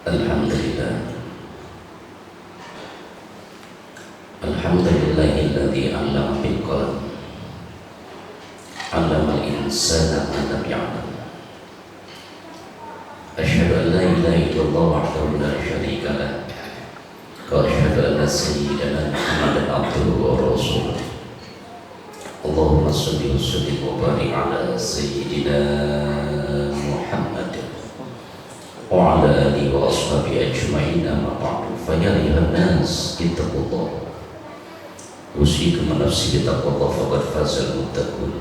Alhamdulillah. Alhamdulillahilladzi 'allama bil qalam. 'Allamal insana ma lam ya'lam. Asyhadu an la ilaha illallah wahdahu la syarika lah. Wa asyhadu anna sayyidana Muhammadan abduhu wa rasuluh. Allahumma shalli wa sallim wa barik ala sayyidina Muhammad wa ala alihi wa ashabihi ajma'in, amma ba'du. Fa ya ayyuhan nas ittaqullah. Usikum wa nafsi bittaqwallah faqad fazal muttaqun.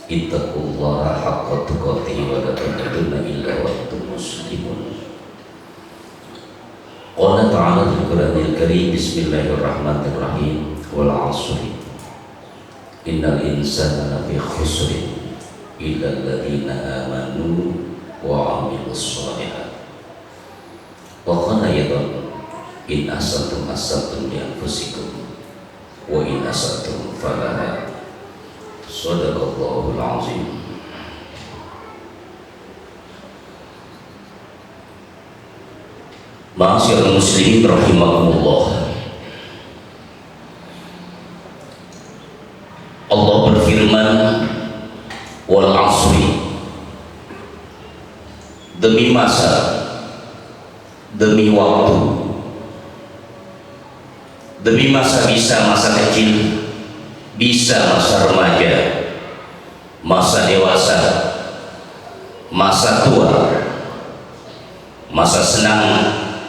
Ittaqullaha haqqa tuqatih wa la tamutunna illa wa antum muslimun. Qala ta'ala fil Qur'anil Karim, bismillahirrahmanirrahim, wal 'ashri innal insana lafi khusrin illa alladziina aamanu wa 'amilus shalihat. Wa qala aydan in ahsantum ahsantum li anfusikum wa in asatum falaha. Shadaqallahul azim. Ma'asyiral muslimin rahimakumullah. Allah berfirman, wal asri, demi masa, demi waktu, demi masa, bisa masa kecil, bisa masa remaja, masa dewasa, masa tua, masa senang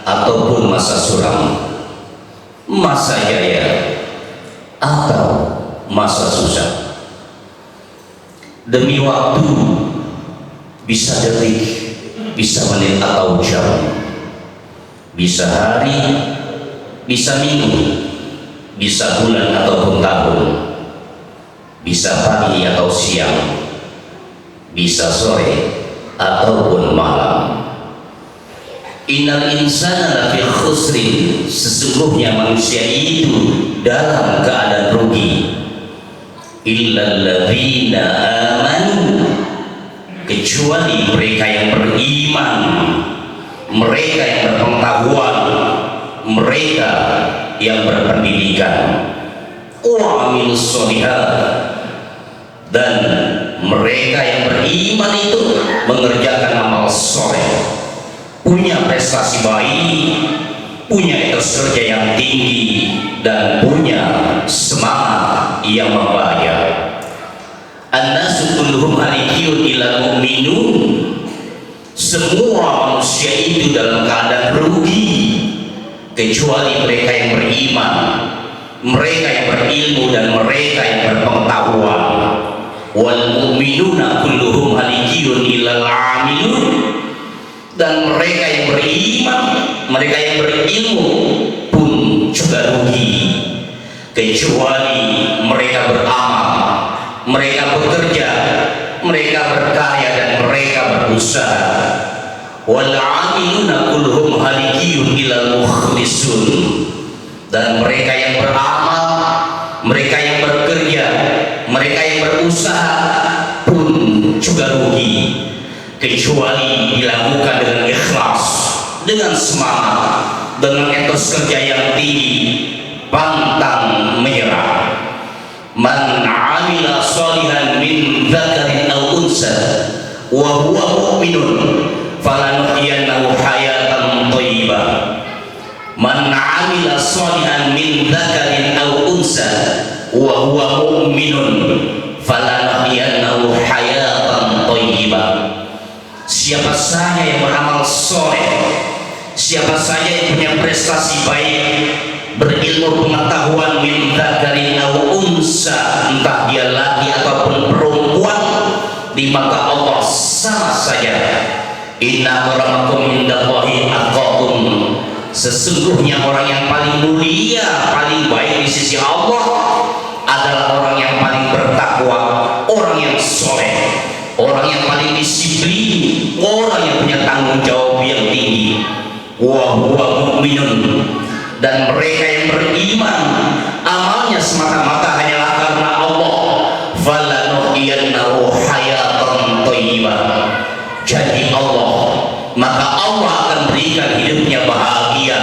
ataupun masa suram, masa jaya atau masa susah. Demi waktu, bisa detik, bisa menit atau jam, bisa hari, bisa minggu, bisa bulan ataupun tahun, bisa pagi atau siang, bisa sore ataupun malam. Innal insana lafi khusrin, sesungguhnya manusia itu dalam keadaan rugi. Illal ladzina amanu, kecuali mereka yang beriman, mereka yang berpengetahuan, mereka yang berpendidikan, wa amilus sholihat, dan mereka yang beriman itu mengerjakan amal soleh, punya prestasi baik, punya etos kerja yang tinggi, dan punya semangat yang membahagia. An-nasu kulluhum halikiyun ilal mu'minun, semua manusia itu dalam keadaan rugi kecuali mereka yang beriman, mereka yang berilmu, dan mereka yang berpengetahuan. Wal mu'minuna kulluhum halikiyun ilal amilun, dan mereka yang beriman, mereka yang berilmu pun juga rugi kecuali mereka beramal, mereka bekerja, mereka berkarya, dan mereka berusaha. Wal 'amiluna kulluhum halikiyun ilal mukhlisun, dan mereka yang beramal, mereka yang bekerja, mereka yang berusaha pun juga rugi kecuali dilakukan dengan ikhlas, dengan semangat, dengan etos kerja yang tinggi, pantang menyerah. Man 'amila shalihan min dzakarin aw unsa wa huwa mu'minun falanuhyiyannahu hayatan thayyibah. Man 'amila shalihan min dzakarin aw unsa wa huwa mu'minun falanuhyiyannahu hayatan thayyibah. Siapa saja yang beramal soleh, siapa saja yang punya prestasi baik, berilmu pengetahuan, min dzakarin aw unsa, entah dia laki ataupun perempuan, di mata Allah sama saja. Inna akramakum indallahi atqakum, sesungguhnya orang yang paling mulia, paling baik di sisi Allah adalah orang yang paling bertakwa, orang yang soleh, orang yang paling disiplin, orang yang punya tanggung jawab yang tinggi. Wa huwa mu'minun, dan mereka yang beriman, amalnya semata-mata hanyalah karena Allah. Falanuhyiyannahu hayatan thayyibah, janji Allah, maka Allah akan akan berikan hidupnya bahagia,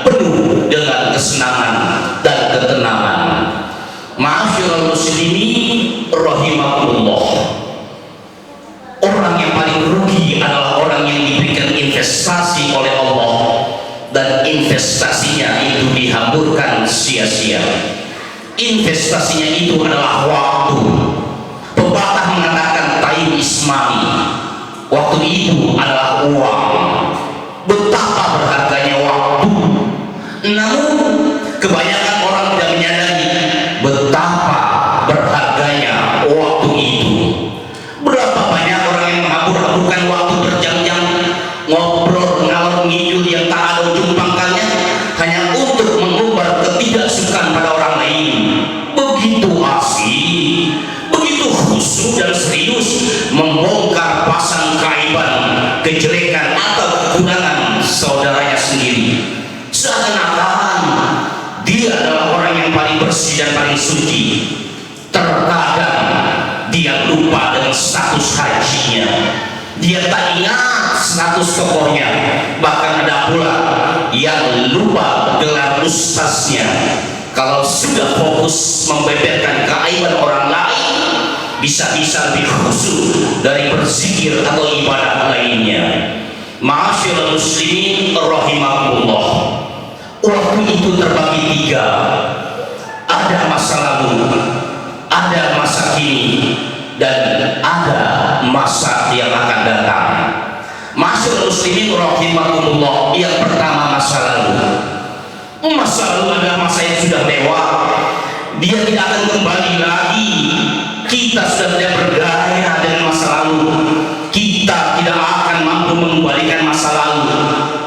penuh dengan kesenangan dan ketenangan. Ma'asyiral muslimin rahimakumullah, orang yang paling rugi adalah orang yang diberikan investasi oleh Allah dan investasinya itu dihamburkan sia-sia. Investasinya itu adalah waktu. Pepatah mengatakan time is money. Waktu itu adalah uang. Betapa berharganya waktu. Namun kebanyakan orang tidak menyadari betapa berharganya waktu itu. Berapa banyak orang yang menghambur-hamburkan waktu berjam-jam ngobrol ngalor ngidul yang tak ada ujung pangkalnya hanya untuk mengumbar ketidaksukaan pada orang lain. Begitu asik, begitu khusyuk dan serius membongkar pasang keaiban, kejelekan atau kekurangan saudaranya sendiri, seakan-akan dia adalah orang yang paling bersih dan paling suci. Terkadang dia lupa dengan status hajinya, dia tak ingat status tokohnya, bahkan ada pula yang lupa gelar ustaznya. Kalau sudah fokus membeberkan keaiban orang lain, bisa-bisa lebih khusyuk dari berzikir atau ibadah lainnya. Ma'asyiral muslimin rahimakumullah, waktu itu terbagi tiga. Ada masa lalu, ada masa kini, dan ada masa yang akan datang. Ma'asyiral muslimin rahimakumullah, yang pertama masa lalu. Masa lalu adalah masa yang sudah lewat, dia tidak akan kembali lagi. Kita sudah tidak berdaya dengan masa lalu. Kita tidak akan mampu mengembalikan masa lalu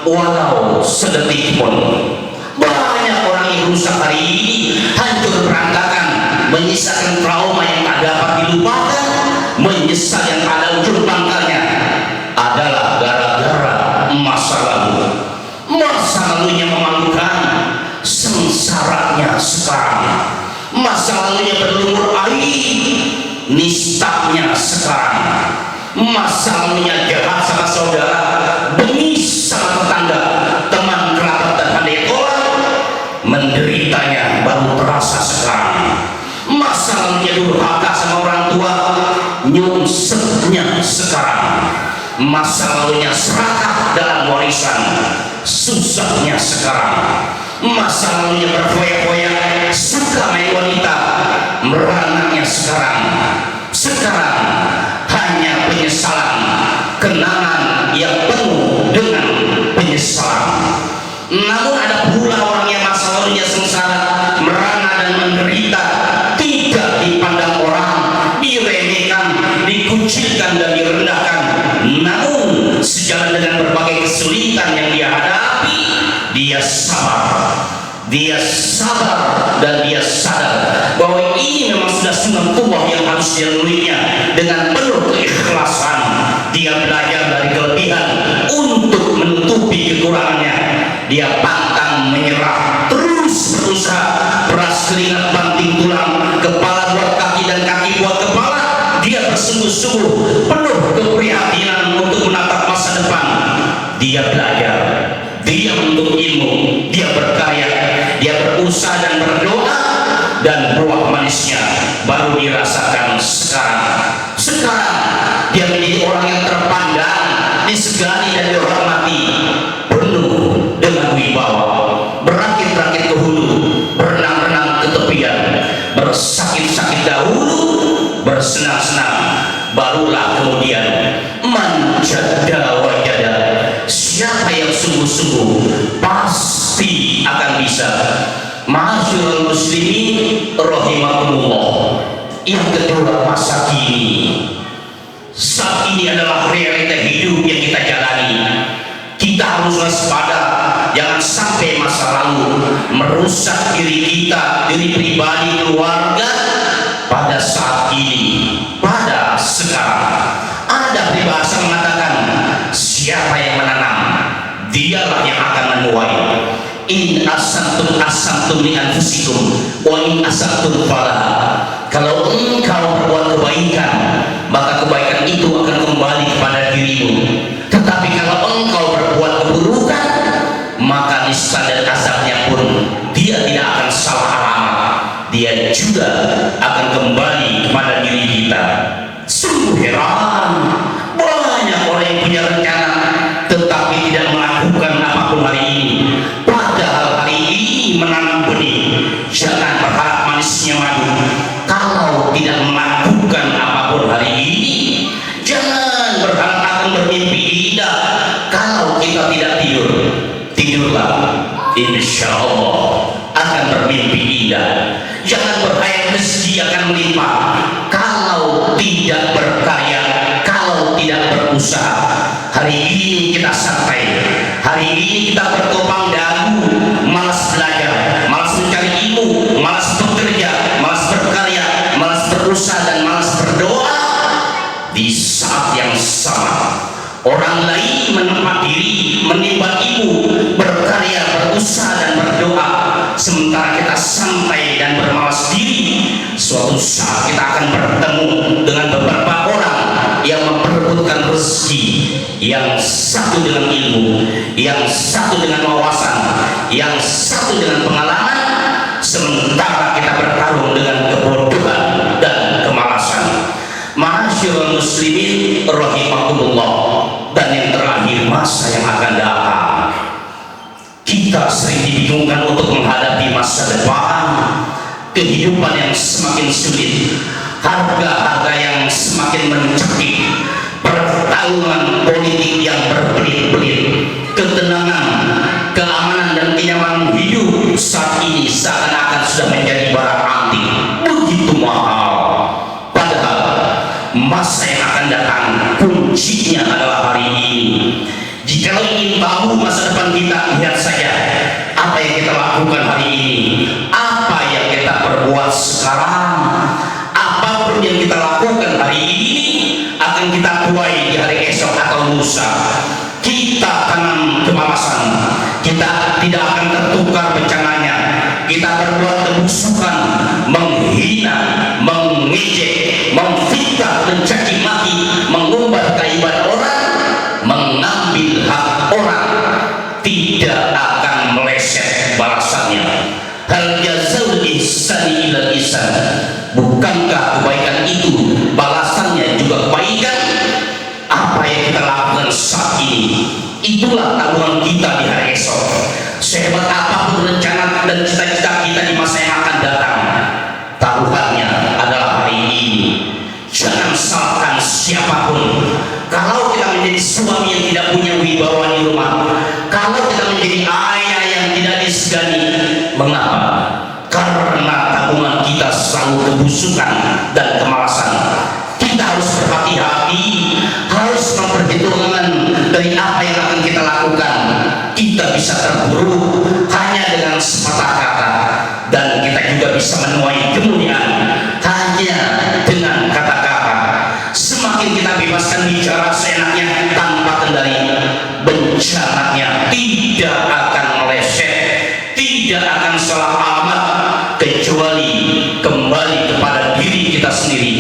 walau sedetik pun. Banyak orang yang rusak hari ini, hancur berantakan, menyisakan trauma yang tak dapat dilupakan, menyesal yang tak ada ujung pangkalnya, adalah gara-gara masa lalu. Masa lalunya memalukan, sengsaranya sekarang. Masa lalunya berlumur air, nistanya sekarang. Masa lalunya jahat sama saudara, bengis sama tetangga, teman kerabat dan handai orang, menderitanya baru terasa sekarang. Masa lalunya durhaka sama orang tua, nyungsetnya sekarang. Masa lalunya serakah dalam warisan, susahnya sekarang. Masa lalunya berfoya-foya, suka main wanita, meranaknya sekarang. Sekarang hanya penyesalan, kenangan yang penuh dengan penyesalan. Namun ada pula orang yang masa lalunya sengsara, merana dan menderita, tidak dipandang orang, diremehkan, dikucilkan dan direndahkan. Namun sejalan dengan berbagai kesulitan yang dia hadapi, dia sabar dan dia sadar bahwa ini memang sudah sunnatullah yang harus dilaluinya. Dengan penuh keikhlasan dia belajar dari kelebihan untuk menutupi kekurangannya. Dia pantang menyerah, terus berusaha, peras keringat banting tulang, kepala buat kaki dan kaki buat kepala. Dia bersungguh-sungguh penuh keprihatinan untuk menatap masa depan. Dia belajar, dia menuntut ilmu, dia berkarya, dia berusaha dan berdoa, dan buah manisnya baru dirasakan sekarang. Sekarang dia menjadi orang yang terpandang, disegani dan dihormati, penuh dengan wibawa, berakit-rakit ke hulu, berenang-renang ke tepian, bersakit-sakit dahulu, bersenang-senang, barulah kemudian manjada wajada. Siapa yang sungguh-sungguh pasti akan bisa. Ma'asyiral muslimin rahimakumullah, yang kedua masa kini. Saat ini adalah realita hidup yang kita jalani. Kita harus waspada, jangan sampai masa lalu merusak diri kita, diri pribadi, keluarga pada saat ini, pada sekarang. Ada peribahasa mengatakan, siapa yang menanam, dialah yang akan menuai. In asantum li anfusikum wa in asantum falaha. Kalau engkau berbuat kebaikan, maka kebaikan itu akan kembali kepada dirimu. Tetapi kalau engkau berbuat keburukan, bangun hari ini. Jangan berharap akan bermimpi indah kalau kita tidak tidur. Tidurlah, insya Allah akan bermimpi indah. Jangan berhayal rezeki akan melimpah kalau tidak berkarya, kalau tidak berusaha. Hari ini kita santai, hari ini kita bertopang dagu, malas belajar, malas mencari ilmu, malas bekerja, malas berkarya, malas berusaha, dan malas berdoa. Di saat yang sama, orang lain menempat diri, menimba ilmu, berkarya, berusaha, dan berdoa, sementara kita santai dan bermalas diri. Suatu saat kita akan bertemu dengan beberapa orang yang memperebutkan rezeki, yang satu dengan ilmu, yang satu dengan wawasan, yang satu dengan pengalaman, sementara kita bertarung dengan kebodohan dan kemalasan. Ma'asyiral muslimin rahimakumullah. Dan yang terakhir, masa yang akan datang, kita sering dibingungkan untuk menghadapi masa depan. Kehidupan yang semakin sulit, harga-harga yang semakin mencekik, pertarungan politik yang berbelit-belit, ketenangan, keamanan, dan kenyamanan hidup saat ini seakan-akan sudah menjadi barang antik, begitu mahal. Padahal masa yang akan datang kuncinya adalah hari ini. Jika ingin tahu masa depan kita, lihat saja apa yang kita lakukan hari ini, apa yang kita perbuat sekarang. Apapun yang kita lakukan hari ini akan kita tuai di hari esok atau lusa. Kita tanam kemalasan, kita tidak akan tertukar bencananya. Kita berbuat kebusukan, menghina, mengejek, memfitnah, mencaci maki, mengumbar kaiban orang, mengambil hak orang, tidak akan meleset balasannya. Hal jazaul ihsani ilal ihsan. Bukankah kebaikan itu balasannya juga kebaikan? Apa yang kita lakukan saat ini, itulah tabungan kita di hari esok. Sehebat apapun rencana dan cita-cita kita di masa yang akan datang, taruhannya adalah hari ini. Jangan salahkan siapapun. Kalau kita menjadi suami yang tidak punya wibawa di rumah, kalau kita menjadi ayah yang tidak disegani, mengapa? Karena tabungan kita selalu kebusukan dan kemalasan. Kita harus berhati-hati, harus memperhitungkan dari apa yang akan kita lakukan. Kita bisa terburuk hanya dengan sepatah kata, dan kita juga bisa menuai kemuliaan hanya dengan kata-kata. Semakin kita bebaskan bicara seenaknya tanpa kendali, bencananya tidak akan meleset, tidak akan salah alamat, kecuali kembali kepada diri kita sendiri.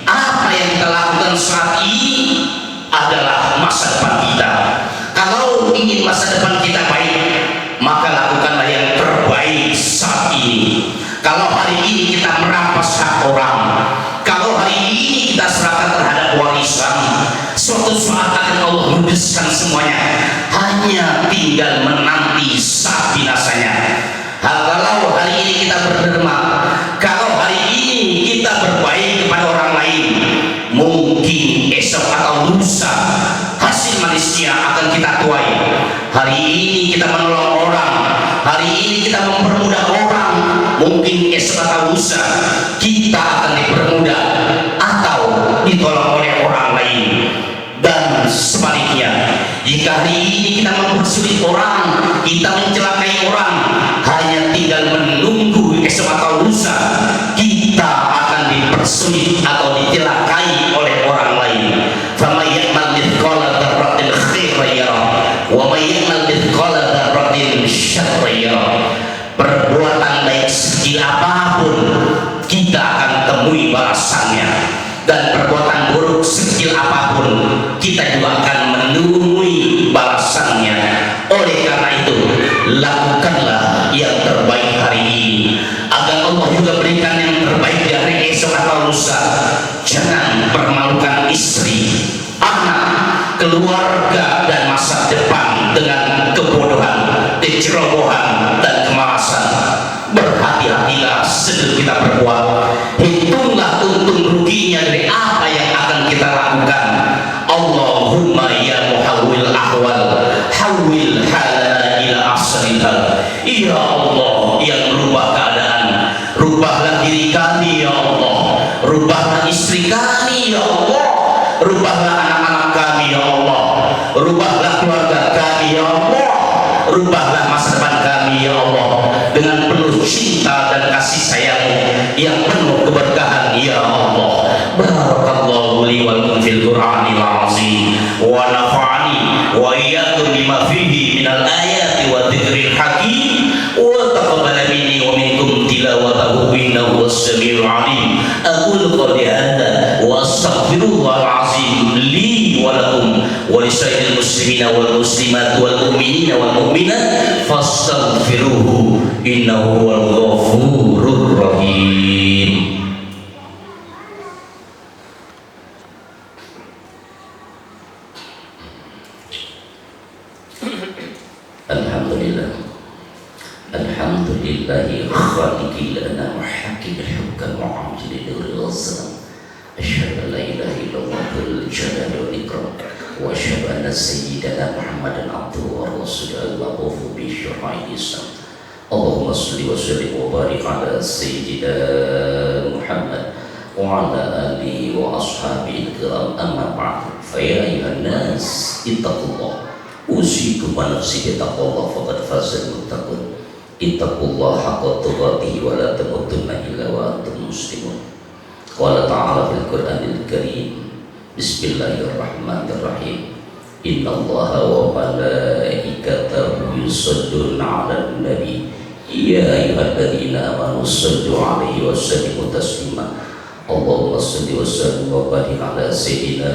Apa yang kita lakukan saat ini adalah masa depan kita. Kalau ingin masa depan kita baik, maka lakukanlah yang terbaik saat ini. Kalau hari ini kita merampas hak orang, kalau hari ini kita serahkan terhadap warisan, suatu saat akan Allah ludeskan semuanya. Hanya tinggal menanti saat binasanya. Kalau hari ini kita berderma, kalau hari ini kita berbaik kepada orang lain, mungkin esok atau lusa hasil manisnya akan kita tuai. Hari ini kita menolong orang, hari ini kita mempermudah orang, mungkin esok atau lusa kita akan dipermudah atau ditolong oleh orang lain. Dan sebaliknya, jika hari ini kita mempersulit orang, kita mencelakai orang, hanya tinggal menunggu esok atau lusa kita akan dipersulit atau dicelakai oleh orang lain. Faman ya'mal mithqala dzarratin khairan yarah wa may ya'mal mithqala dzarratin syarran yarah. Perbuatan baik sekecil apapun kita akan temui balasannya, dan perbuatan buruk sekecil apapun kita juga akan menemui balasannya. Oleh karena itu, lakukanlah yang terbaik hari ini, agar Allah juga berikan yang terbaik di hari esok atau lusa. Jangan permalukan istri, anak, keluarga, dan masa depan dengan kebodohan, kecerobohan, dan kemalasan. Berhati-hatilah sebelum kita berbuat. Hitunglah untung ruginya dari apa apa yang akan kita lakukan? Allahumma ya muhawwil ahwal, hawwil halana ila ahsanil hal. Ya Allah yang merubah keadaan, rubahlah diri kami ya Allah, rubahlah istri kami ya Allah, rubahlah anak-anak kami ya Allah, rubahlah keluarga kami ya Allah, rubahlah masa depan kami ya Allah dengan penuh cinta dan kasih sayang-Mu yang penuh keberkahan ya Allah. Barakallahu li wa lakum fil Qur'anil azim wa nafa'ani wa iyyakum bima fihi minal ayati wa dzikril hakim wa taqabbal minni wa minkum tilawatahu innahu was-sami'ul 'alim. Aqulu qawli hadza wa astaghfirullahal azim li wa lakum wa lisairil muslimina wal muslimat wal mu'minina wal mu'minat fastaghfiruhu innahu huwal ghafurur rahim. Alhamdulillah, alhamdulillahi khaliqil lana wa hakil hukam wa amjil nuril azam. Asyhadu an la ilaha illallah dzul jalali wal ikram wa asyhadu anna sayyidana Muhammadan abduhu wa rasuluhu al-mab'uts bi syara'il Islam. Allahumma shalli wa sallim wa barik ala sayyidina Muhammad wa ala alihi wa ashabihi kiram, amma ba'd. Fa ya ayyuhan nas ittaqullah usikum wa nafsi bittaqwallah faqad fazal muttaqun. Ittaqullah haqqa tuqatih wa la tamutunna illa wa antum muslimun. Qala ta'ala fil Qur'anil Karim, bismillahirrahmanirrahim. Innallaha wa malaikatahu yusholluna 'alan nabi ya ayyuhalladzina amanu shollu 'alaihi wa sallimu taslima. Allahumma shalli wa sallim wa barik ala sayyidina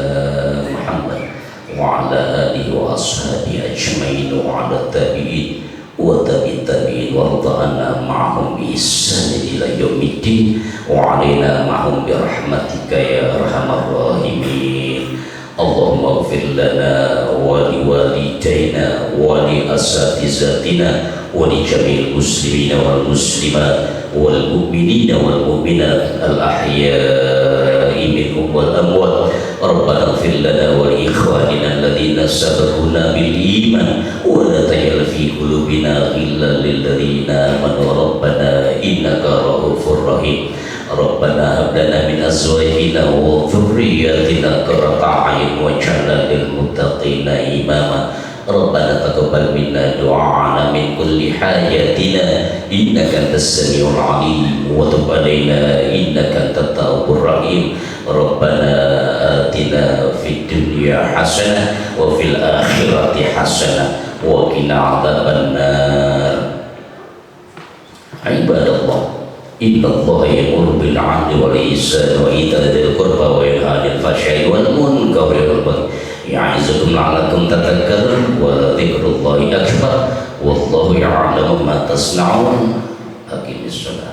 Muhammad wa ala alihi wa ashabihi ajmain wa ala tabi'in wa tabi'in tabi'in wa radha'ana ma'ahum bi ihsan ila yaumiddin wa alaina ma'ahum bi rahmatika ya arhamar rahimin. Allahumma ighfir lana wa li walidayna wa li asatizatina wa li jami'il muslimina wal muslimat wal mu'minina wal mu'minat al ahya'i minhum wal amwat. Rabbana ighfir lana wa li ikhwanina alladhina sabaquna bil iman wa la taj'al fi qulubina ghillan lil ladzina amanu rabbana innaka ra'ufur rahim. Rabbana hab lana min azwajina wa dhurriyyatina qurrata a'yun waj'alna lil muttaqina imama. Rabbana taqabbal minna du'ana min kulli hayatina innaka antas samiul 'alim wa tub 'alaina innaka antat tawwabur rahim. Rabbana atina fid dunya hasanah wa fil akhirati hasanah wa qina adzabannar. Ibadallah, innallaha ya'muru bil 'adli wal ihsani wa ita'i dzil qurba wa yanha 'anil fahsya'i wal munkari wal baghi ya'izukum la'allakum tadhakkarun wa dzikrullahi akbar wallahu ya'lamu ma tasna'un. Aqimis shalah.